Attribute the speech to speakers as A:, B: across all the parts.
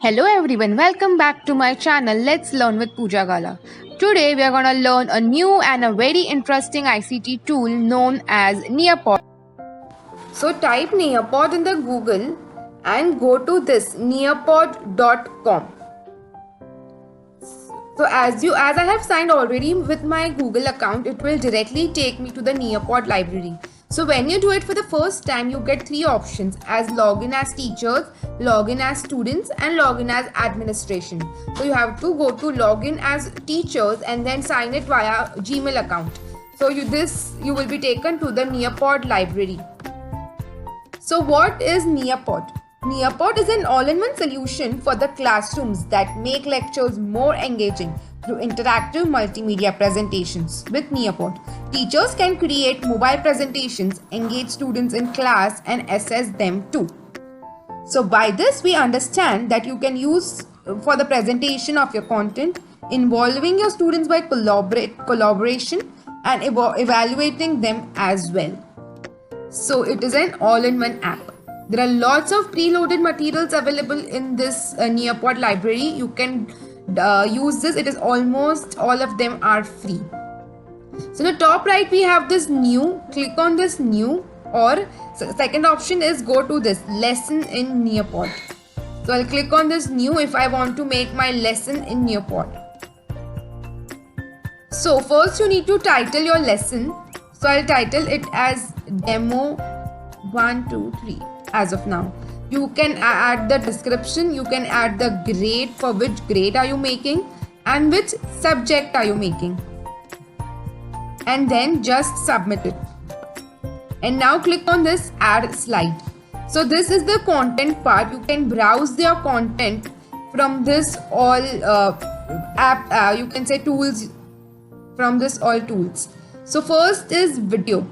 A: Hello everyone, welcome back to my channel Let's Learn with Pooja Gala. Today we are going to learn a new and a very interesting ICT tool known as Nearpod. So type Nearpod in the Google and go to this nearpod.com. So as I have signed already with my Google account, it will directly take me to the Nearpod library. So when you do it for the first time, you get three options as login as teachers, login as students and login as administration. So you have to go to login as teachers and then sign it via Gmail account. So you will be taken to the Nearpod library. So what is Nearpod? Nearpod is an all-in-one solution for the classrooms that make lectures more engaging through interactive multimedia presentations. With Nearpod, teachers can create mobile presentations, engage students in class and assess them too. So by this we understand that you can use for the presentation of your content, involving your students by collaboration and evaluating them as well. So it is an all-in-one app. There are lots of preloaded materials available in this Nearpod library. You can use this. It is almost all of them are free. So in the top right we have this new. Click on this new, or second option is go to this lesson in Nearpod. So I'll click on this new if I want to make my lesson in Nearpod. So first you need to title your lesson. So I'll title it as demo 1, 2, 3 as of now. You can add the description, you can add the grade, for which grade are you making and which subject are you making, and then just submit it. And now click on this add slide. So this is the content part. You can browse your content from this all app, you can say tools, from this all tools. So first is video.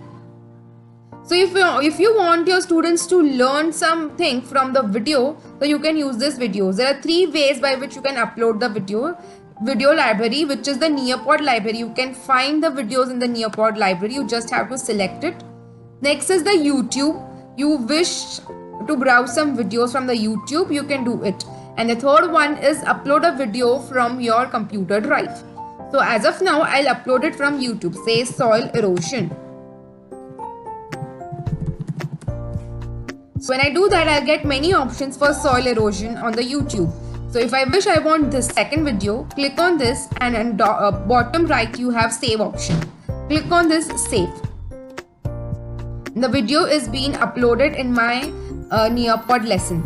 A: So if you want your students to learn something from the video, so you can use this videos. There are three ways by which you can upload the video library, which is the Nearpod library. You can find the videos in the Nearpod library. You just have to select it. Next is the YouTube. You wish to browse some videos from the YouTube, you can do it. And the third one is upload a video from your computer drive. So as of now, I'll upload it from YouTube. Say soil erosion. So when I do that, I'll get many options for soil erosion on the YouTube. So if I wish I want this second video, click on this, and on bottom right you have save option. Click on this save. The video is being uploaded in my Nearpod lesson.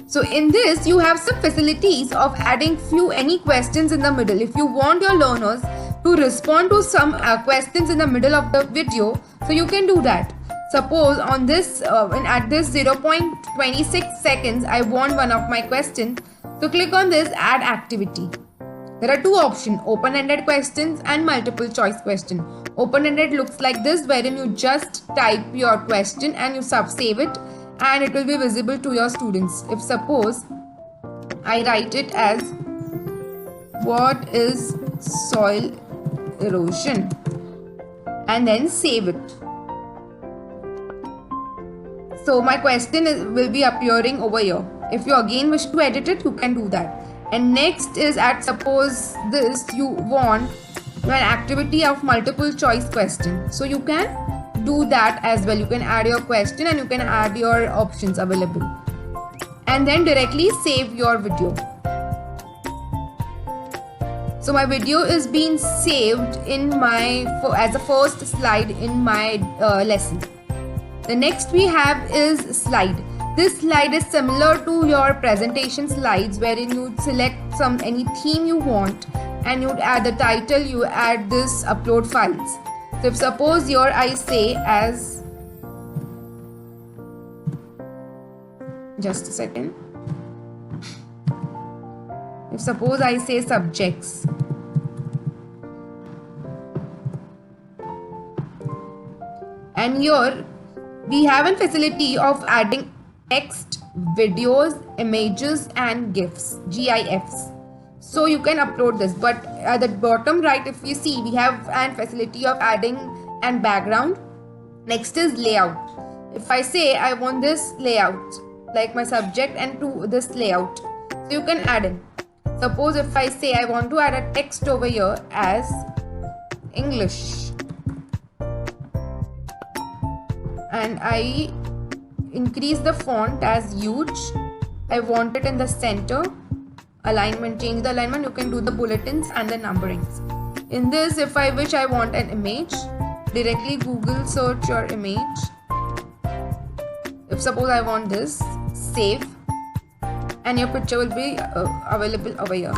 A: So in this you have some facilities of adding any questions in the middle. If you want your learners to respond to some questions in the middle of the video, so you can do that. Suppose on this at this 0.26 seconds I want one of my questions. So click on this add activity. There are two options, open-ended questions and multiple choice question. Open-ended looks like this, wherein you just type your question and you save it, and it will be visible to your students. If suppose I write it as what is soil erosion and then save it. So my question will be appearing over here. If you again wish to edit it, you can do that. And next is at suppose this you want an activity of multiple choice question. So you can do that as well. You can add your question and you can add your options available. And then directly save your video. So my video is being saved in my as a first slide in my lesson. The next we have is slide. This slide is similar to your presentation slides, wherein you select any theme you want and you add the title, you add this upload files. So if suppose here I say as, just a second, if suppose I say subjects, and here we have a facility of adding text, videos, images and GIFs. So you can upload this, but at the bottom right if you see we have a facility of adding and background. Next is layout. If I say I want this layout, like my subject and to this layout, So you can add in. Suppose if I say I want to add a text over here as English, and I increase the font as huge. I want it in the center. Alignment, change the alignment. You can do the bulletins and the numberings. In this, if I wish I want an image, directly Google search your image. If suppose I want this, save, and your picture will be available over here.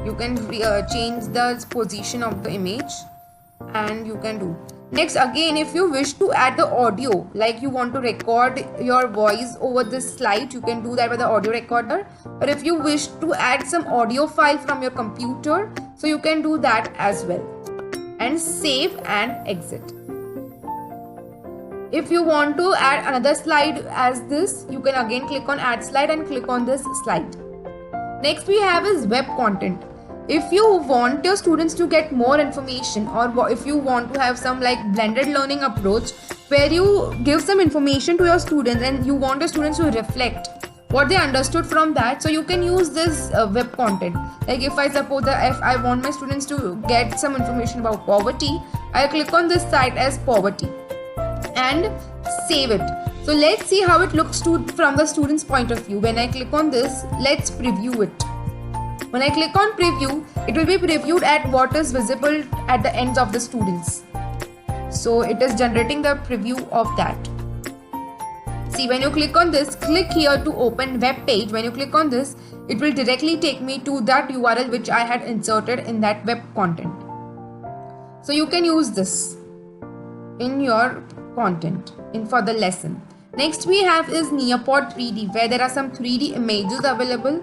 A: You can change the position of the image, and you can do. Next, again, if you wish to add the audio, like you want to record your voice over this slide, you can do that with the audio recorder. Or if you wish to add some audio file from your computer, so you can do that as well. And save and exit. If you want to add another slide as this, you can again click on add slide and click on this slide. Next we have is web content. If you want your students to get more information, or if you want to have some like blended learning approach where you give some information to your students and you want your students to reflect what they understood from that, so you can use this web content. Like if I suppose that if I want my students to get some information about poverty, I click on this site as poverty and save it. So let's see how it looks from the student's point of view. When I click on this, let's preview it. When I click on preview, it will be previewed at what is visible at the ends of the students. So it is generating the preview of that. See, when you click on this, click here to open web page. When you click on this, it will directly take me to that URL which I had inserted in that web content. So you can use this in your content for the lesson. Next we have is Nearpod 3D, where there are some 3D images available,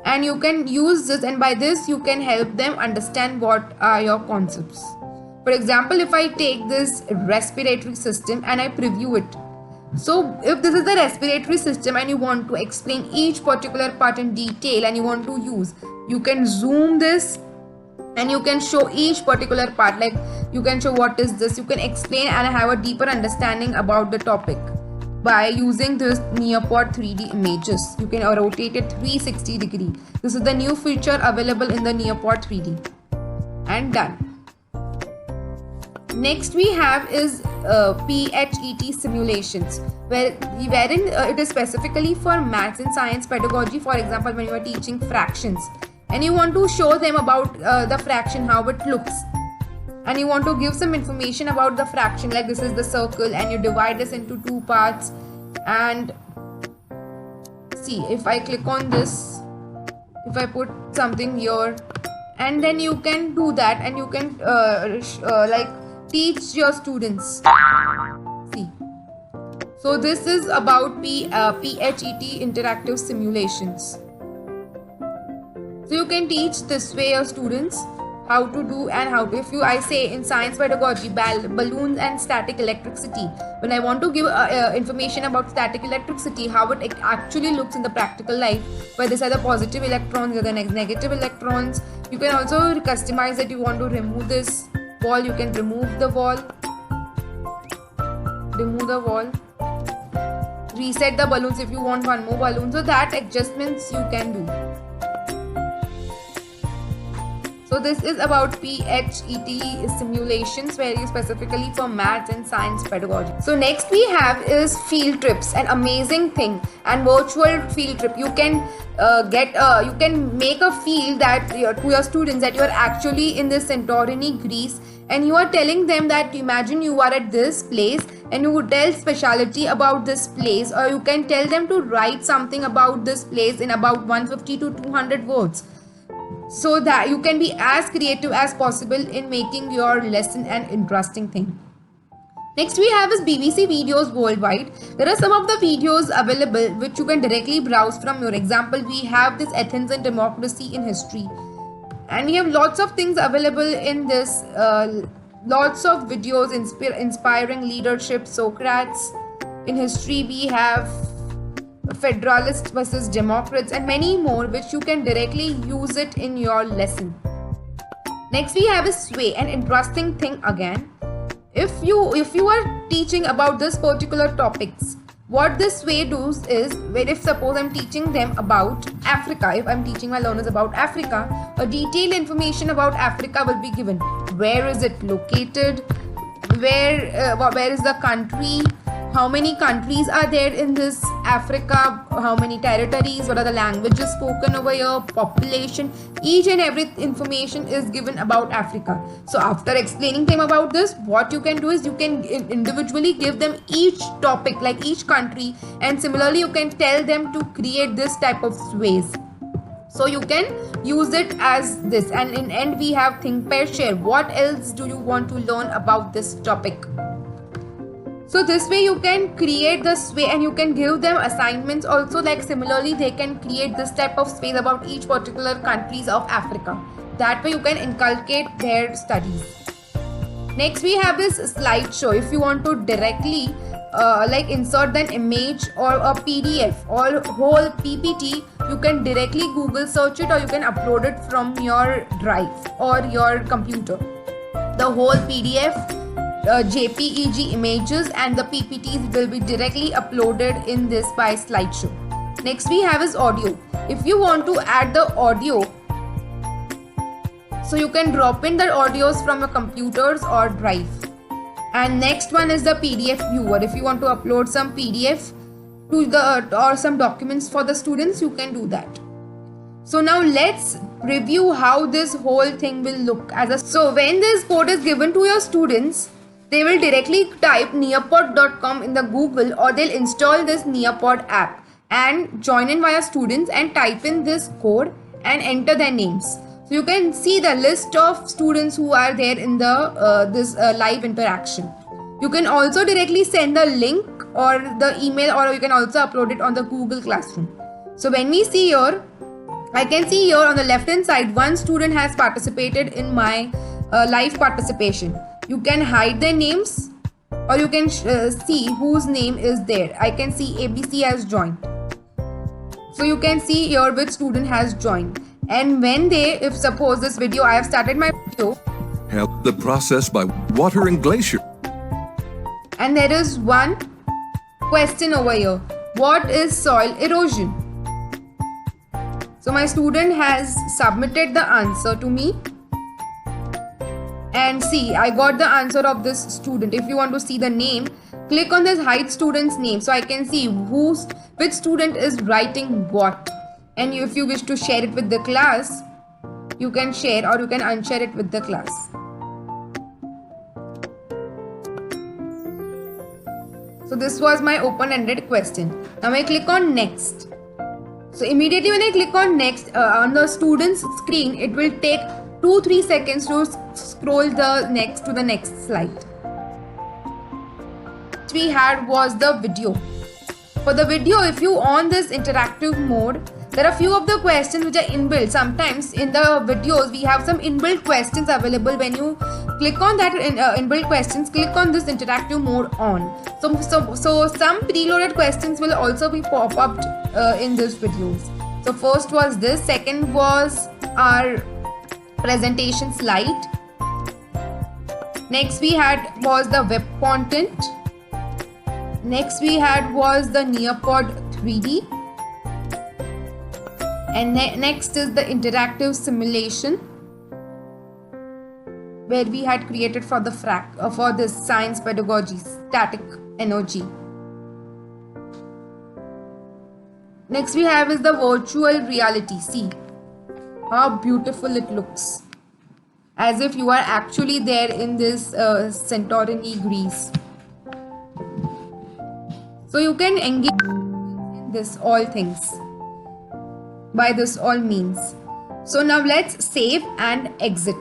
A: and you can use this, and by this you can help them understand what are your concepts. For example, if I take this respiratory system and I preview it. So if this is the respiratory system and you want to explain each particular part in detail and you want to use, you can zoom this and you can show each particular part. Like you can show what is this, you can explain and have a deeper understanding about the topic by using this Nearpod 3D images. You can rotate it 360 degree. This is the new feature available in the Nearpod 3D. And done. Next we have is PHET simulations, wherein it is specifically for maths and science pedagogy. For example, when you are teaching fractions and you want to show them about the fraction, how it looks, and you want to give some information about the fraction, like this is the circle and you divide this into two parts. And see, if I click on this, if I put something here, and then you can do that and you can like teach your students. See, so this is about PHET interactive simulations. So you can teach this way your students how to do and how to. If I say in science pedagogy, balloons and static electricity, when I want to give information about static electricity, how it actually looks in the practical life, where these are the positive electrons, here are the negative electrons. You can also customize it. You want to remove this wall, you can remove the wall, reset the balloons if you want one more balloon. So that adjustments you can do. So this is about PHET simulations, very specifically for maths and science pedagogy. So next we have is field trips, an amazing thing, and virtual field trip. You can you can make a field that to your students that you are actually in this Santorini, Greece, and you are telling them that imagine you are at this place and you would tell speciality about this place, or you can tell them to write something about this place in about 150 to 200 words. So that you can be as creative as possible in making your lesson an interesting thing. Next we have is BBC videos worldwide. There are some of the videos available which you can directly browse from. Your example, we have this Athens and democracy in history, and we have lots of things available in this. Lots of videos inspiring leadership, Socrates. In history we have Federalists versus Democrats, and many more which you can directly use it in your lesson. Next we have a Sway, an interesting thing again. If you are teaching about this particular topics, What this way does is, when if suppose I'm teaching them about Africa, if I'm teaching my learners about Africa, a detailed information about Africa will be given. Where is it located? Where is the country? How many countries are there in this Africa? How many territories? What are the languages spoken over here? Population? Each and every information is given about Africa. So after explaining them about this, what you can do is you can individually give them each topic, like each country, and similarly you can tell them to create this type of sways. So you can use it as this, and in end we have think, pair, share. What else do you want to learn about this topic? So this way you can create the sway, and you can give them assignments also, like similarly they can create this type of sways about each particular countries of Africa. That way you can inculcate their studies. Next we have this slideshow. If you want to directly like insert an image or a PDF or whole PPT, you can directly Google search it, or you can upload it from your drive or your computer. The whole PDF, JPEG images and the PPTs will be directly uploaded in this by slideshow. Next we have is audio. If you want to add the audio, so you can drop in the audios from your computers or drive. And next one is the PDF viewer. If you want to upload some PDF to the or some documents for the students, you can do that. So now let's review how this whole thing will look as a. So when this code is given to your students, they will directly type nearpod.com in the Google, or they'll install this Nearpod app and join in via students and type in this code and enter their names. So you can see the list of students who are there in the this live interaction. You can also directly send the link or the email, or you can also upload it on the Google Classroom. So when we see here, I can see here on the left hand side, one student has participated in my live participation. You can hide their names, or you can see whose name is there. I can see ABC has joined. So you can see here which student has joined. And when if suppose this video, I have started my video.
B: Help the process by watering glacier.
A: And there is one question over here. What is soil erosion? So my student has submitted the answer to me. And see, I got the answer of this student. If you want to see the name, click on this hide student's name, so I can see which student is writing what. And if you wish to share it with the class, you can share, or you can unshare it with the class. So this was my open-ended question. Now I click on next. So immediately when I click on next, on the student's screen, it will take 2-3 seconds to scroll the next slide. What we had was the video. For the video, if you on this interactive mode, there are few of the questions which are inbuilt. Sometimes in the videos we have some inbuilt questions available. When you click on that inbuilt questions, click on this interactive mode on. So some preloaded questions will also be pop up in these videos. So first was this, second was our presentation slide. Next we had was the web content. Next we had was the Nearpod 3D. And next is the interactive simulation, where we had created for the for this science pedagogy, static energy. Next we have is the virtual reality. See how beautiful it looks, as if you are actually there in this Santorini, Greece. So you can engage in this all things by this all means. So now let's save and exit.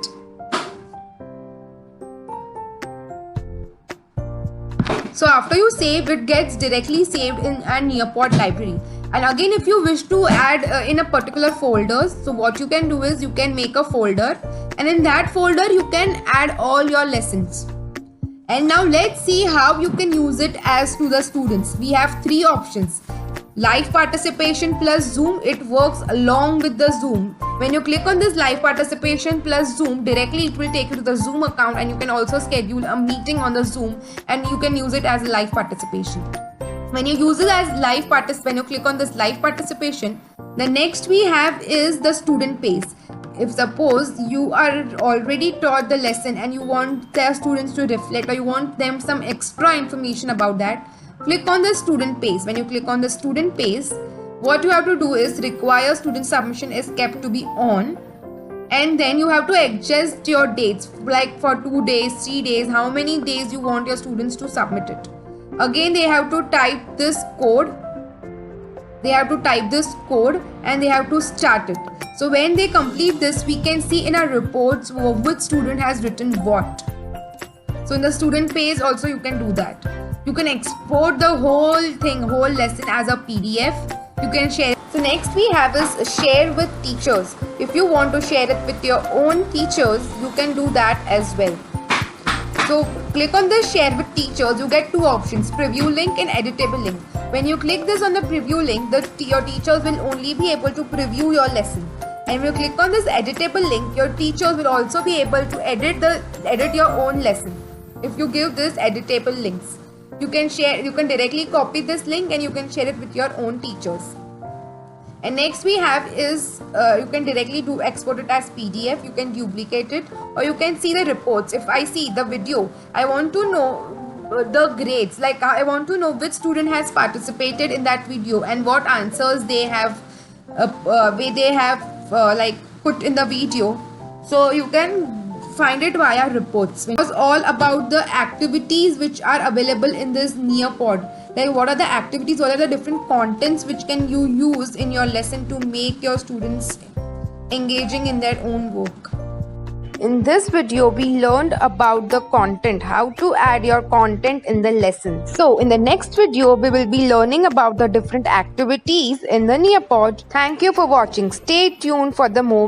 A: So after you save, it gets directly saved in a Nearpod library. And again, if you wish to add in a particular folder, so what you can do is you can make a folder, and in that folder you can add all your lessons. And now let's see how you can use it as to the students. We have 3 options. Live participation plus Zoom, it works along with the Zoom. When you click on this live participation plus Zoom, directly it will take you to the Zoom account, and you can also schedule a meeting on the Zoom and you can use it as a live participation. When you use it as live when you click on this live participation, the next we have is the student pace. If suppose you are already taught the lesson and you want the students to reflect, or you want them some extra information about that, click on the student pace. When you click on the student pace, what you have to do is require student submission is kept to be on, and then you have to adjust your dates, like for 2 days, 3 days, how many days you want your students to submit it. Again, they have to type this code. They have to type this code and they have to start it. So when they complete this, we can see in our reports which student has written what. So in the student page also you can do that. You can export the whole lesson as a PDF. You can share. So next we have is share with teachers. If you want to share it with your own teachers, you can do that as well. So click on the share with teachers. You get two options, preview link and editable link. When you click this on the preview link, your teachers will only be able to preview your lesson. And when you click on this editable link, your teachers will also be able to edit your own lesson. If you give this editable links, you can directly copy this link and you can share it with your own teachers. And next we have is you can directly export it as PDF. You can duplicate it, or you can see the reports. If I see the video, I want to know the grades, like I want to know which student has participated in that video and what answers they have like put in the video. So you can find it via reports. It was all about the activities which are available in this Nearpod. Like what are the activities, what are the different contents which can you use in your lesson to make your students engaging in their own work. In this video, we learned about the content, how to add your content in the lesson. So in the next video, we will be learning about the different activities in the Nearpod. Thank you for watching. Stay tuned for the more